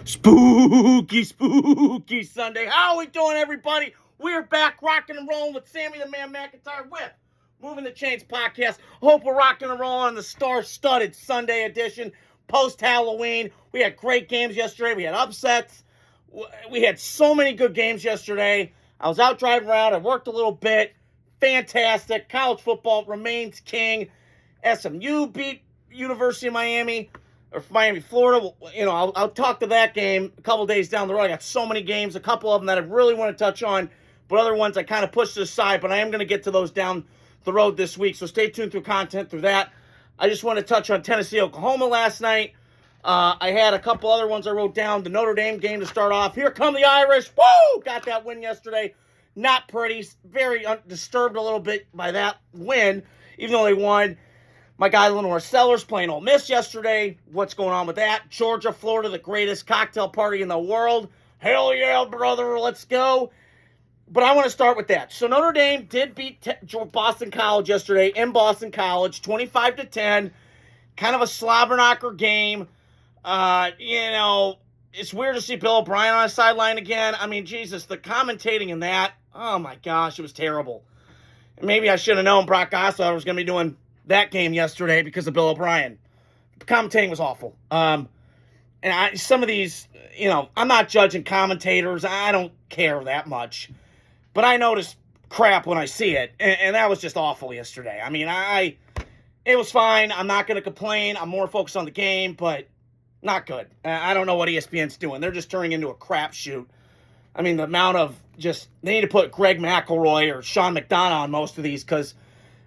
Spooky, spooky Sunday. How are we doing, everybody? We're back rocking and rolling with Sammy the Man McIntyre with Moving the Chains podcast. Hope we're rocking and rolling on the star-studded Sunday edition, post-Halloween. We had great games yesterday. We had upsets. We had so many good games yesterday. I was out driving around. I worked a little bit. Fantastic. College football remains king. SMU beat University of Miami. Or Miami, Florida. You know, I'll talk to that game a couple days down the road. I got so many games, a couple of them that I really want to touch on, but other ones I kind of pushed aside, but I am going to get to those down the road this week, so stay tuned through content through that. I just want to touch on Tennessee, Oklahoma last night. I had a couple other ones I wrote down. The Notre Dame game to start off. Here come the Irish. Woo! Got that win yesterday. Not pretty. Very disturbed a little bit by that win, even though they won. My guy Lenore Sellers playing Ole Miss yesterday. What's going on with that? Georgia, Florida, the greatest cocktail party in the world. Hell yeah, brother, let's go. But I want to start with that. So Notre Dame did beat Boston College yesterday in Boston College, 25-10. Kind of a slobber knocker game. It's weird to see Bill O'Brien on the sideline again. I mean, Jesus, the commentating in that, oh my gosh, it was terrible. Maybe I should have known Brock Osweiler was going to be doing that game yesterday because of Bill O'Brien. The commentating was awful. Some of these, I'm not judging commentators. I don't care that much. But I notice crap when I see it, and that was just awful yesterday. I mean, it was fine. I'm not going to complain. I'm more focused on the game, but not good. I don't know what ESPN's doing. They're just turning into a crapshoot. I mean, the amount of they need to put Greg McElroy or Sean McDonough on most of these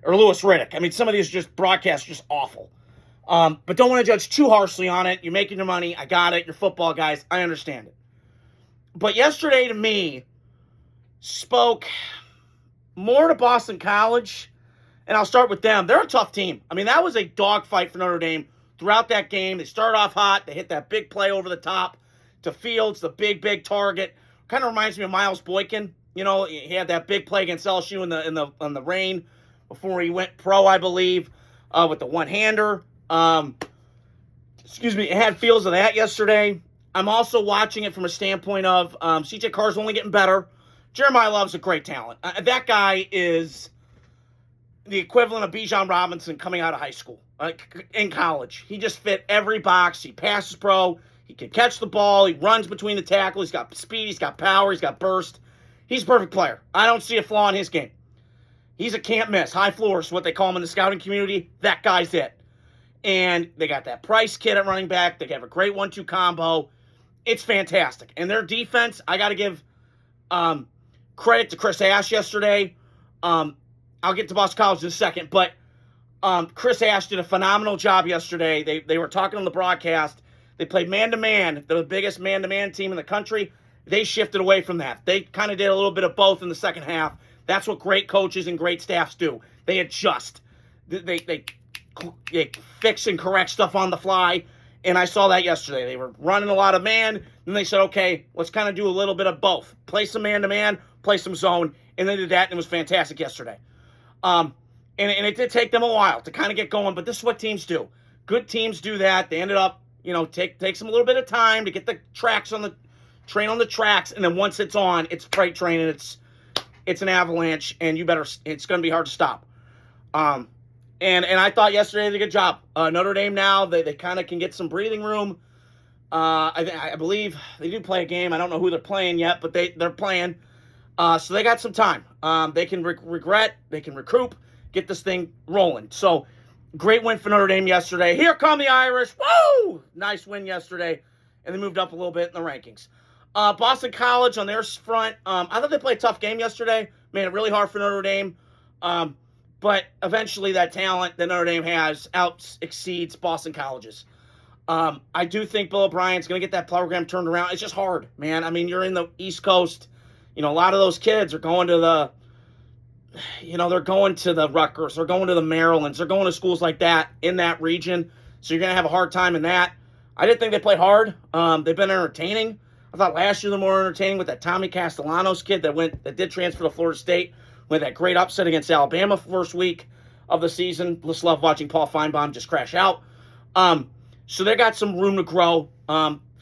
or Louis Riddick. I mean, some of these broadcasts are just awful. But don't want to judge too harshly on it. You're making your money. I got it. You're football guys. I understand it. But yesterday, to me, spoke more to Boston College, and I'll start with them. They're a tough team. I mean, that was a dogfight for Notre Dame throughout that game. They started off hot. They hit that big play over the top to Fields, the big target. Kind of reminds me of Miles Boykin. He had that big play against LSU in the rain before he went pro, I believe, with the one-hander. It had feels of that yesterday. I'm also watching it from a standpoint of C.J. Carr's only getting better. Jeremiah Love's a great talent. That guy is the equivalent of Bijan Robinson coming out of high school, in college. He just fit every box. He passes pro. He can catch the ball. He runs between the tackles. He's got speed. He's got power. He's got burst. He's a perfect player. I don't see a flaw in his game. He's a can't miss. High floor is what they call him in the scouting community. That guy's it. And they got that Price kid at running back. They have a great 1-2 combo. It's fantastic. And their defense, I got to give credit to Chris Ash yesterday. I'll get to Boston College in a second. But Chris Ash did a phenomenal job yesterday. They were talking on the broadcast. They played man-to-man. They're the biggest man-to-man team in the country. They shifted away from that. They kind of did a little bit of both in the second half. That's what great coaches and great staffs do. They adjust. They fix and correct stuff on the fly. And I saw that yesterday. They were running a lot of man. Then they said, okay, let's kind of do a little bit of both. Play some man-to-man, play some zone. And they did that, and it was fantastic yesterday. And it did take them a while to kind of get going, but this is what teams do. Good teams do that. They ended up, takes them a little bit of time to get the train on the tracks, and then once it's on, it's freight train, and it's an avalanche, and it's going to be hard to stop. And I thought yesterday they did a good job. Notre Dame now, they kind of can get some breathing room. I believe they do play a game. I don't know who they're playing yet, but they're playing. So they got some time. They can they can recoup, get this thing rolling. So great win for Notre Dame yesterday. Here come the Irish. Woo! Nice win yesterday. And they moved up a little bit in the rankings. Boston College on their front, I thought they played a tough game yesterday. Made it really hard for Notre Dame. But eventually that talent that Notre Dame has exceeds Boston College's. I do think Bill O'Brien's going to get that program turned around. It's just hard, man. I mean, you're in the East Coast. A lot of those kids are going to they're going to the Rutgers. They're going to the Marylands. They're going to schools like that in that region. So you're going to have a hard time in that. I didn't think they played hard. They've been entertaining. I thought last year they were more entertaining with that Tommy Castellanos kid that did transfer to Florida State with that great upset against Alabama first week of the season. Just love watching Paul Feinbaum just crash out. So they got some room to grow.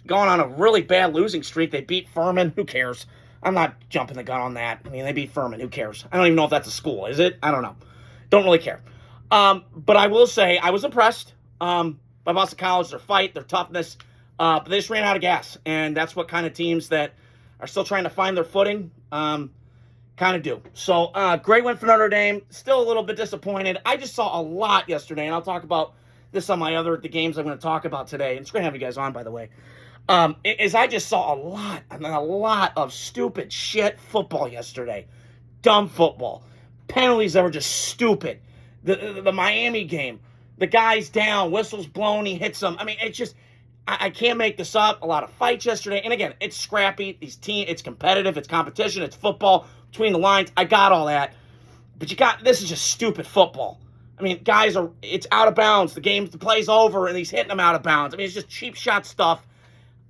going on a really bad losing streak. They beat Furman. Who cares? I'm not jumping the gun on that. I mean, they beat Furman. Who cares? I don't even know if that's a school. Is it? I don't know. Don't really care. But I will say I was impressed by Boston College, their fight, their toughness. But they just ran out of gas. And that's what kind of teams that are still trying to find their footing kind of do. So, great win for Notre Dame. Still a little bit disappointed. I just saw a lot yesterday, and I'll talk about this on the games I'm going to talk about today. And it's great to have you guys on, by the way. Is I just saw a lot of stupid shit football yesterday. Dumb football. Penalties that were just stupid. The Miami game. The guy's down, whistle's blown, he hits him. I mean, it's just, I can't make this up. A lot of fights yesterday. And again, it's scrappy. It's competitive. It's competition. It's football. Between the lines. I got all that. But this is just stupid football. I mean, it's out of bounds. The play's over, and he's hitting them out of bounds. I mean, it's just cheap shot stuff.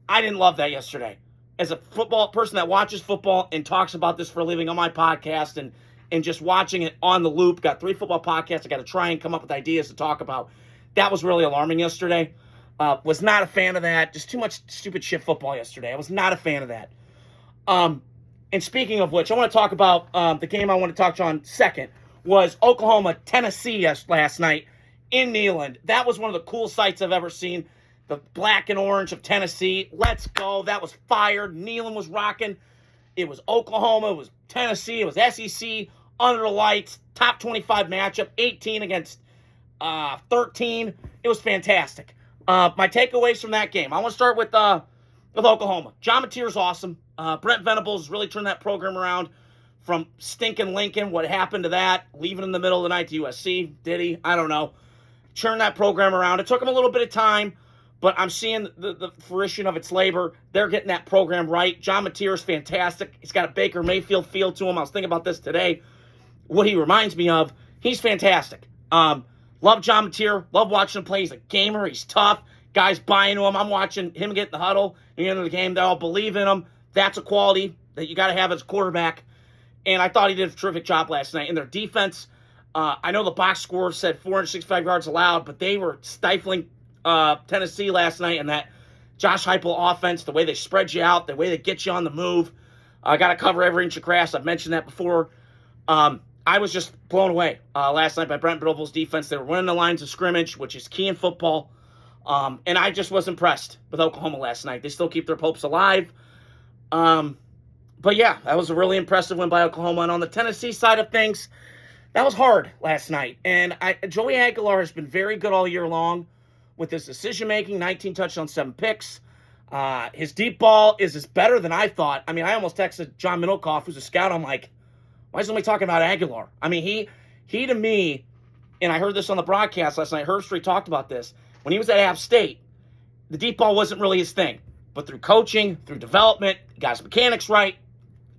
I didn't love that yesterday. As a football person that watches football and talks about this for a living on my podcast and just watching it on the loop, got 3 football podcasts. I got to try and come up with ideas to talk about. That was really alarming yesterday. Was not a fan of that. Just too much stupid shit football yesterday. I was not a fan of that. And speaking of which, I want to talk about the game I want to touch on second was Oklahoma-Tennessee last night in Neyland. That was one of the cool sights I've ever seen. The black and orange of Tennessee. Let's go. That was fired. Neyland was rocking. It was Oklahoma. It was Tennessee. It was SEC. Under the lights. Top 25 matchup. 18 against 13. It was fantastic. My takeaways from that game. I want to start with Oklahoma. John Mateer's awesome. Brent Venables really turned that program around from stinking Lincoln. What happened to that? Leaving in the middle of the night to USC. Did he? I don't know. Turned that program around. It took him a little bit of time, but I'm seeing the fruition of its labor. They're getting that program right. John Mateer is fantastic. He's got a Baker Mayfield feel to him. I was thinking about this today. What he reminds me of, he's fantastic. Love John Mateer. Love watching him play. He's a gamer. He's tough. Guys buying to him. I'm watching him get in the huddle at the end of the game. They all believe in him. That's a quality that you got to have as a quarterback. And I thought he did a terrific job last night. In their defense, I know the box score said 465 yards allowed, but they were stifling Tennessee last night. And that Josh Heupel offense, the way they spread you out, the way they get you on the move, got to cover every inch of grass. I've mentioned that before. I was just blown away last night by Brent Venables' defense. They were winning the lines of scrimmage, which is key in football. And I just was impressed with Oklahoma last night. They still keep their hopes alive. But yeah, that was a really impressive win by Oklahoma. And on the Tennessee side of things, that was hard last night. And Joey Aguilar has been very good all year long with his decision-making, 19 touchdowns, 7 picks. His deep ball is better than I thought. I mean, I almost texted John Middlecoff, who's a scout. I'm like, why is somebody talking about Aguilar? I mean, he to me, and I heard this on the broadcast last night, Herbstreit talked about this. When he was at App State, the deep ball wasn't really his thing. But through coaching, through development, got his mechanics right,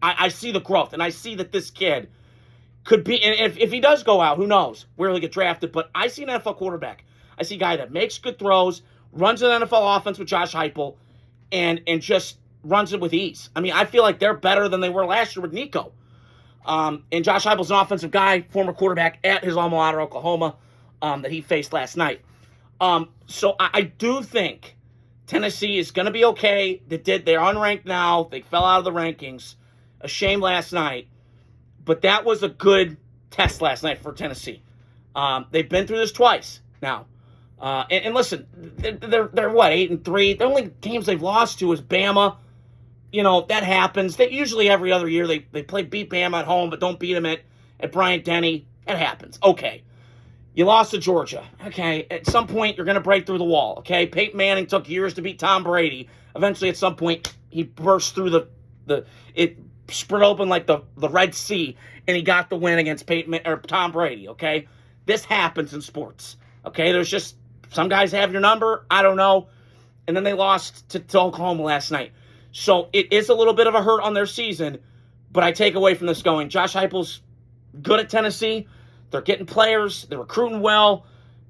I see the growth. And I see that this kid could be, and if he does go out, who knows where he'll get drafted. But I see an NFL quarterback. I see a guy that makes good throws, runs an NFL offense with Josh Heupel, and just runs it with ease. I mean, I feel like they're better than they were last year with Nico. And Josh Heupel's an offensive guy, former quarterback at his alma mater, Oklahoma, that he faced last night. So I do think Tennessee is going to be okay. They're unranked now. They fell out of the rankings. A shame last night. But that was a good test last night for Tennessee. They've been through this twice now. And listen, they're what, 8-3? The only teams they've lost to is Bama. You know, that happens. They usually every other year they beat Bama at home, but don't beat them at Bryant-Denny. It happens. Okay. You lost to Georgia. Okay. At some point, you're going to break through the wall. Okay. Peyton Manning took years to beat Tom Brady. Eventually, at some point, he burst through it spread open like the Red Sea, and he got the win against Tom Brady. Okay. This happens in sports. Okay. There's just some guys have your number. I don't know. And then they lost to Oklahoma last night. So it is a little bit of a hurt on their season, but I take away from this going, Josh Heupel's good at Tennessee. They're getting players. They're recruiting well.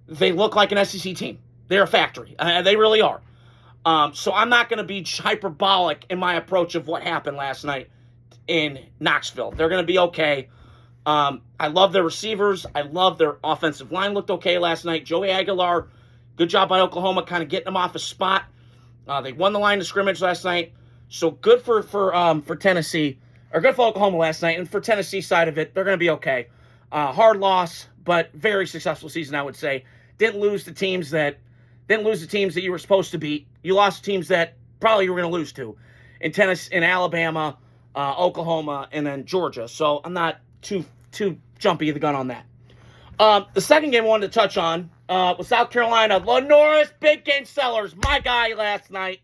They look like an SEC team. They're a factory. They really are. So I'm not going to be hyperbolic in my approach of what happened last night in Knoxville. They're going to be okay. I love their receivers. I love their offensive line looked okay last night. Joey Aguilar, good job by Oklahoma kind of getting them off a spot. They won the line of scrimmage last night. So good for Tennessee, or good for Oklahoma last night. And for Tennessee side of it, they're going to be okay. Hard loss, but very successful season, I would say. Didn't lose the teams that you were supposed to beat. You lost teams that probably you were going to lose to, in Tennessee, in Alabama, Oklahoma, and then Georgia. So I'm not too jumpy of the gun on that. The second game I wanted to touch on was South Carolina. Lenore's Big Game Sellers, my guy last night.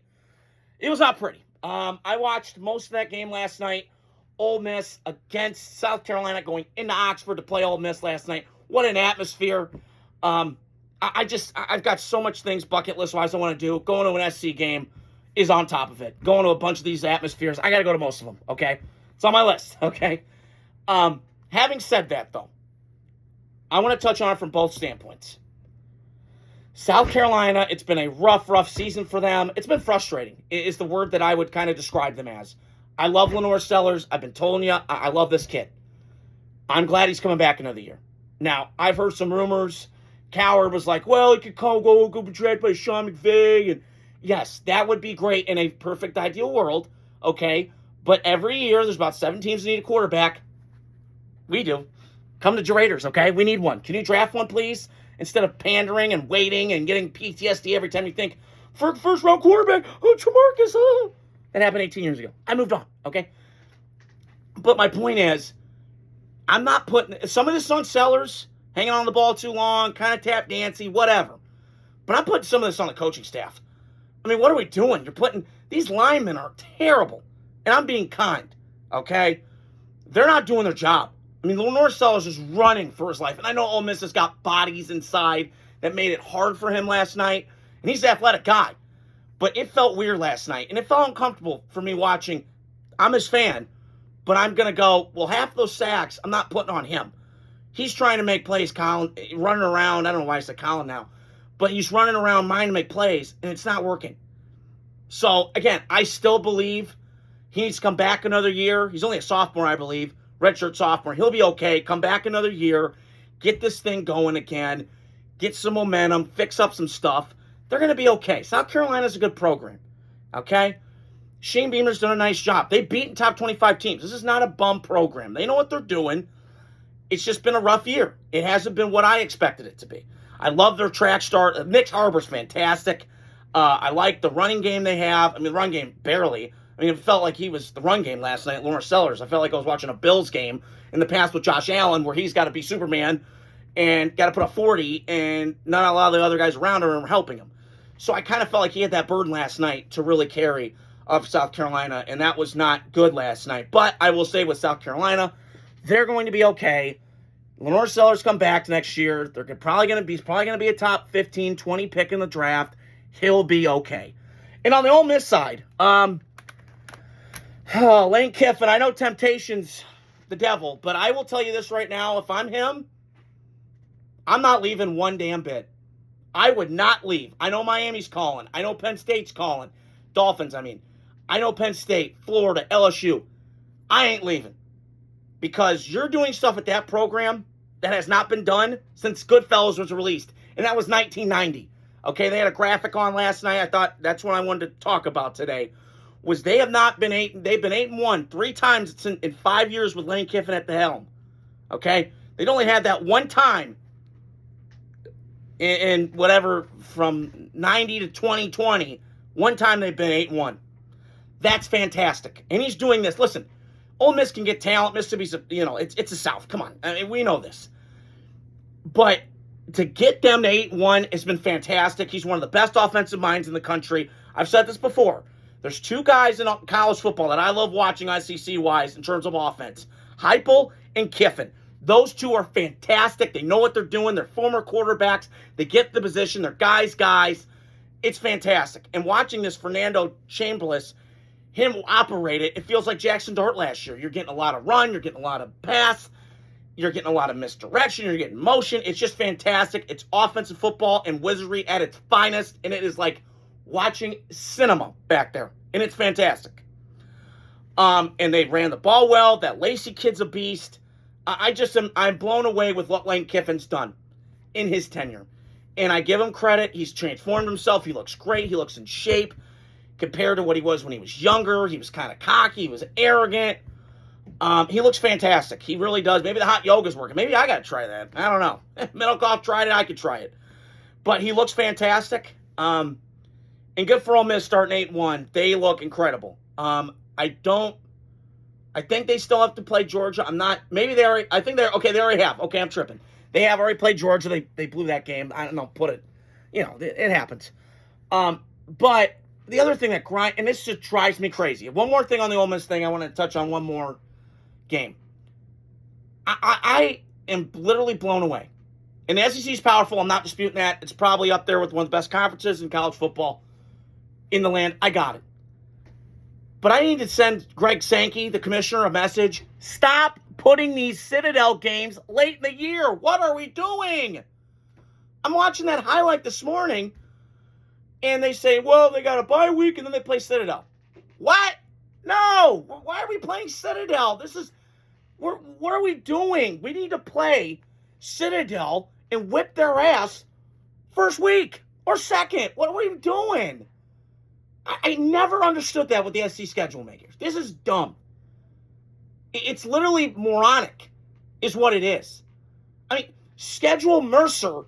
It was not pretty. I watched most of that game last night. Ole Miss against South Carolina, going into Oxford to play Ole Miss last night. What an atmosphere. I've got so much things bucket list-wise I want to do. Going to an SC game is on top of it. Going to a bunch of these atmospheres, I got to go to most of them, okay? It's on my list, okay? Having said that, though, I want to touch on it from both standpoints. South Carolina, it's been a rough season for them. It's been frustrating, is the word that I would kind of describe them as. I love Lenore Sellers. I've been telling you, I love this kid. I'm glad he's coming back another year. Now, I've heard some rumors. Coward was like, well, he could go be drafted by Sean McVay. And yes, that would be great in a perfect, ideal world, okay? But every year, there's about 7 teams that need a quarterback. We do. Come to Raiders, okay? We need one. Can you draft one, please? Instead of pandering and waiting and getting PTSD every time you think, first-round quarterback, Tremarcus, That happened 18 years ago. I moved on, okay? But my point is, I'm not putting... Some of this on Sellers, hanging on the ball too long, kind of tap dancey, whatever. But I'm putting some of this on the coaching staff. I mean, what are we doing? You're putting... These linemen are terrible. And I'm being kind, okay? They're not doing their job. I mean, Lenore Sellers is running for his life. And I know Ole Miss has got bodies inside that made it hard for him last night. And he's an athletic guy. But it felt weird last night. And it felt uncomfortable for me watching. I'm his fan. But I'm going to go, well, half those sacks, I'm not putting on him. He's trying to make plays, Colin, running around. I don't know why I said Colin now. But he's running around trying to make plays, and it's not working. So, again, I still believe he needs to come back another year. He's only a sophomore, I believe. Redshirt sophomore. He'll be okay. Come back another year. Get this thing going again. Get some momentum. Fix up some stuff. They're going to be okay. South Carolina's a good program. Okay? Shane Beamer's done a nice job. They've beaten top 25 teams. This is not a bum program. They know what they're doing. It's just been a rough year. It hasn't been what I expected it to be. I love their track start. Nick Harbor's fantastic. I like the running game they have. I mean, the run game, barely. I mean, it felt like he was the run game last night, Lenore Sellers. I felt like I was watching a Bills game in the past with Josh Allen where he's got to be Superman and got to put a 40, and not a lot of the other guys around him are helping him. So I kind of felt like he had that burden last night to really carry of South Carolina, and that was not good last night. But I will say with South Carolina, they're going to be okay. Lenore Sellers come back next year. They're probably going to be a top 15, 20 pick in the draft. He'll be okay. And on the Ole Miss side, Lane Kiffin, I know temptation's the devil, but I will tell you this right now. If I'm him, I'm not leaving one damn bit. I would not leave. I know Miami's calling. I know Penn State's calling. Dolphins, I mean. I know Penn State, Florida, LSU. I ain't leaving. Because you're doing stuff at that program that has not been done since Goodfellas was released. And that was 1990. Okay, they had a graphic on last night. I thought that's what I wanted to talk about today. Was they have not been they've been 8-1 3 times in 5 years with Lane Kiffin at the helm. Okay? They'd only had that one time in whatever, from 90 to 2020. One time they've been 8-1. That's fantastic. And he's doing this. Listen, Ole Miss can get talent. Mississippi's, it's the South. Come on. I mean, we know this. But to get them to 8-1 has been fantastic. He's one of the best offensive minds in the country. I've said this before. There's 2 guys in college football that I love watching SEC-wise in terms of offense. Heupel and Kiffin. Those 2 are fantastic. They know what they're doing. They're former quarterbacks. They get the position. They're guys. It's fantastic. And watching this Fernando Chambliss, him operate it feels like Jackson Dart last year. You're getting a lot of run. You're getting a lot of pass. You're getting a lot of misdirection. You're getting motion. It's just fantastic. It's offensive football and wizardry at its finest. And it is like watching cinema back there. And it's fantastic. And they ran the ball well. That Lacey kid's a beast. I'm blown away with what Lane Kiffin's done in his tenure. And I give him credit. He's transformed himself. He looks great. He looks in shape. compared to what he was when he was younger. He was kind of cocky. He was arrogant. He looks fantastic. He really does. Maybe the hot yoga's working. Maybe I got to try that. I don't know. Middlecoff tried it. I could try it. But he looks fantastic. And good for Ole Miss starting 8-1. They look incredible. I think they still have to play Georgia. Maybe they already, they already have. Okay, I'm tripping. They have already played Georgia. They blew that game. I don't know, it happens. But the other thing and this just drives me crazy. One more thing on the Ole Miss thing. I want to touch on one more game. I am literally blown away. And the SEC is powerful. I'm not disputing that. It's probably up there with one of the best conferences in college football in the land. I got it. But I need to send Greg Sankey, the commissioner, a message. Stop putting these Citadel games late in the year. What are we doing? I'm watching that highlight this morning, and they say, well, they got a bye week, and then they play Citadel. What? No. Why are we playing Citadel? What are we doing? We need to play Citadel and whip their ass first week or second. What are we doing? I never understood that with the SC schedule makers. This is dumb. It's literally moronic, is what it is. I mean, schedule Mercer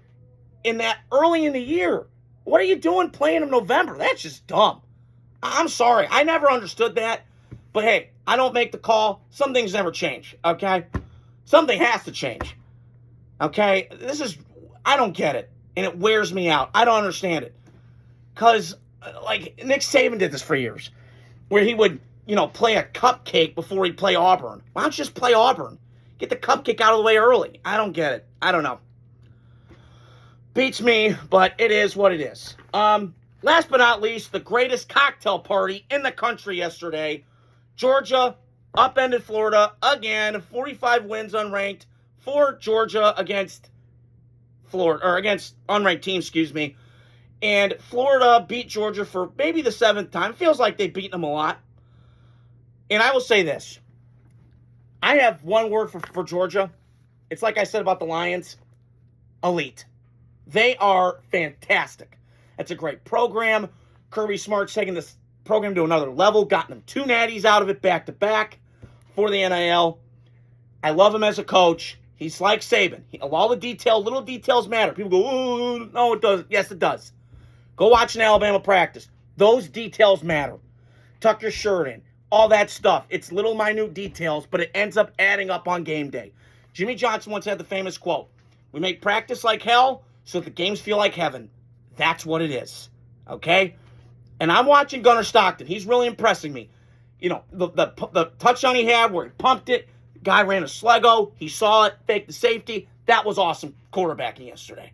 in that early in the year. What are you doing playing in November? That's just dumb. I'm sorry. I never understood that. But hey, I don't make the call. Some things never change, okay? Something has to change, okay? I don't get it. And it wears me out. I don't understand it. Because, like, Nick Saban did this for years, where he would, play a cupcake before he'd play Auburn. Why don't you just play Auburn? Get the cupcake out of the way early. I don't get it. I don't know. Beats me, but it is what it is. Last but not least, the greatest cocktail party in the country yesterday. Georgia upended Florida again. 45 wins unranked for Georgia against Florida, or against unranked teams, excuse me. And Florida beat Georgia for maybe the 7th time. Feels like they've beaten them a lot. And I will say this. I have one word for Georgia. It's like I said about the Lions. Elite. They are fantastic. That's a great program. Kirby Smart's taking this program to another level. Gotten them 2 natties out of it back-to-back for the NIL. I love him as a coach. He's like Saban. All the little details matter. People go, oh, no, it doesn't. Yes, it does. Go watch an Alabama practice. Those details matter. Tuck your shirt in. All that stuff. It's little minute details, but it ends up adding up on game day. Jimmy Johnson once had the famous quote, we make practice like hell so the games feel like heaven. That's what it is. Okay? And I'm watching Gunnar Stockton. He's really impressing me. The touchdown he had where he pumped it, the guy ran a sluggo, he saw it, faked the safety. That was awesome quarterbacking yesterday.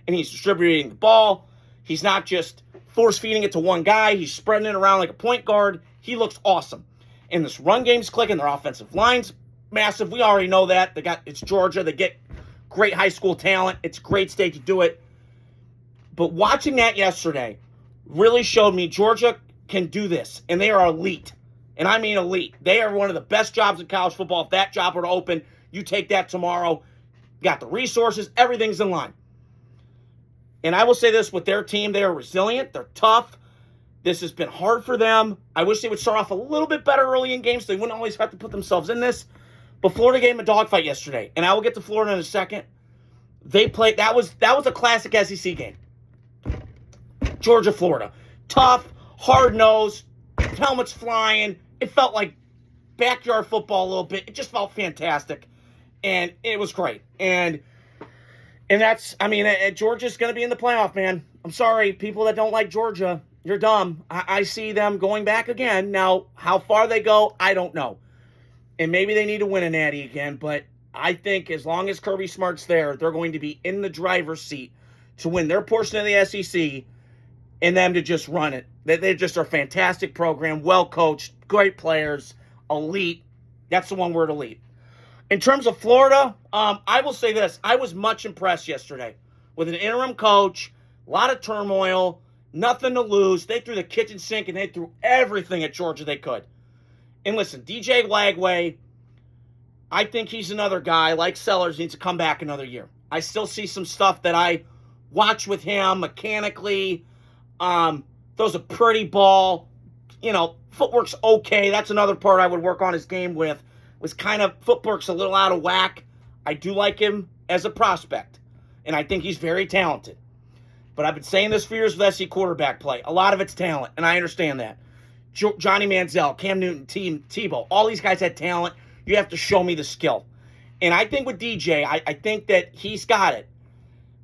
And he's distributing the ball. He's not just force-feeding it to one guy. He's spreading it around like a point guard. He looks awesome. And this run game's clicking. Their offensive line's massive. We already know that. It's Georgia. They get great high school talent. It's a great state to do it. But watching that yesterday really showed me Georgia can do this. And they are elite. And I mean elite. They are one of the best jobs in college football. If that job were to open, you take that tomorrow. Got the resources. Everything's in line. And I will say this with their team. They are resilient. They're tough. This has been hard for them. I wish they would start off a little bit better early in games so they wouldn't always have to put themselves in this. But Florida gave them a dogfight yesterday. And I will get to Florida in a second. They played. That was a classic SEC game. Georgia, Florida. Tough, hard-nosed, helmets flying. It felt like backyard football a little bit. It just felt fantastic. And it was great. And Georgia's going to be in the playoff, man. I'm sorry, people that don't like Georgia. You're dumb. I see them going back again. Now, how far they go, I don't know. And maybe they need to win a natty again. But I think as long as Kirby Smart's there, they're going to be in the driver's seat to win their portion of the SEC and them to just run it. They just are a fantastic program, well-coached, great players, elite. That's the one word, elite. In terms of Florida, I will say this. I was much impressed yesterday with an interim coach, a lot of turmoil, nothing to lose. They threw the kitchen sink and they threw everything at Georgia they could. And listen, DJ Lagway, I think he's another guy, like Sellers, needs to come back another year. I still see some stuff that I watch with him mechanically. Throws a pretty ball, footwork's okay. That's another part I would work on his game with. Was kind of footwork's a little out of whack. I do like him as a prospect, and I think he's very talented. But I've been saying this for years with SC quarterback play. A lot of it's talent, and I understand that. Johnny Manziel, Cam Newton, Tebow, all these guys had talent. You have to show me the skill. And I think with DJ, I think that he's got it.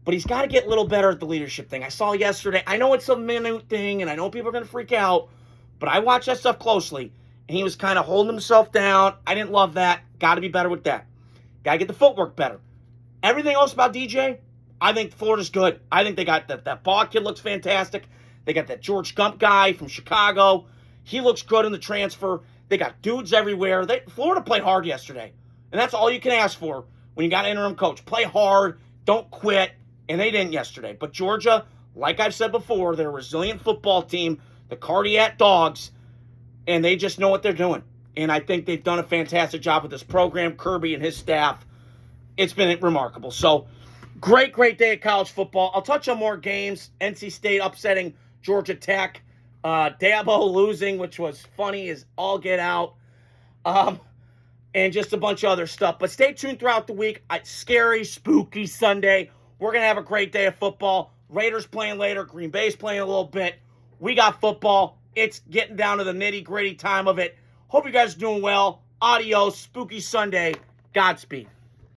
But he's got to get a little better at the leadership thing. I saw yesterday. I know it's a minute thing, and I know people are going to freak out. But I watched that stuff closely, and he was kind of holding himself down. I didn't love that. Got to be better with that. Got to get the footwork better. Everything else about DJ, I think Florida's good. I think they got that Baugh kid looks fantastic. They got that George Gump guy from Chicago. He looks good in the transfer. They got dudes everywhere. Florida played hard yesterday. And that's all you can ask for when you got an interim coach. Play hard. Don't quit. And they didn't yesterday. But Georgia, like I've said before, they're a resilient football team. The Cardiac Dogs. And they just know what they're doing. And I think they've done a fantastic job with this program. Kirby and his staff. It's been remarkable. So, great day of college football. I'll touch on more games. NC State upsetting Georgia Tech. Dabo losing, which was funny as all get out. And just a bunch of other stuff. But stay tuned throughout the week. Scary, spooky Sunday. We're going to have a great day of football. Raiders playing later. Green Bay's playing a little bit. We got football. It's getting down to the nitty-gritty time of it. Hope you guys are doing well. Adios. Spooky Sunday. Godspeed.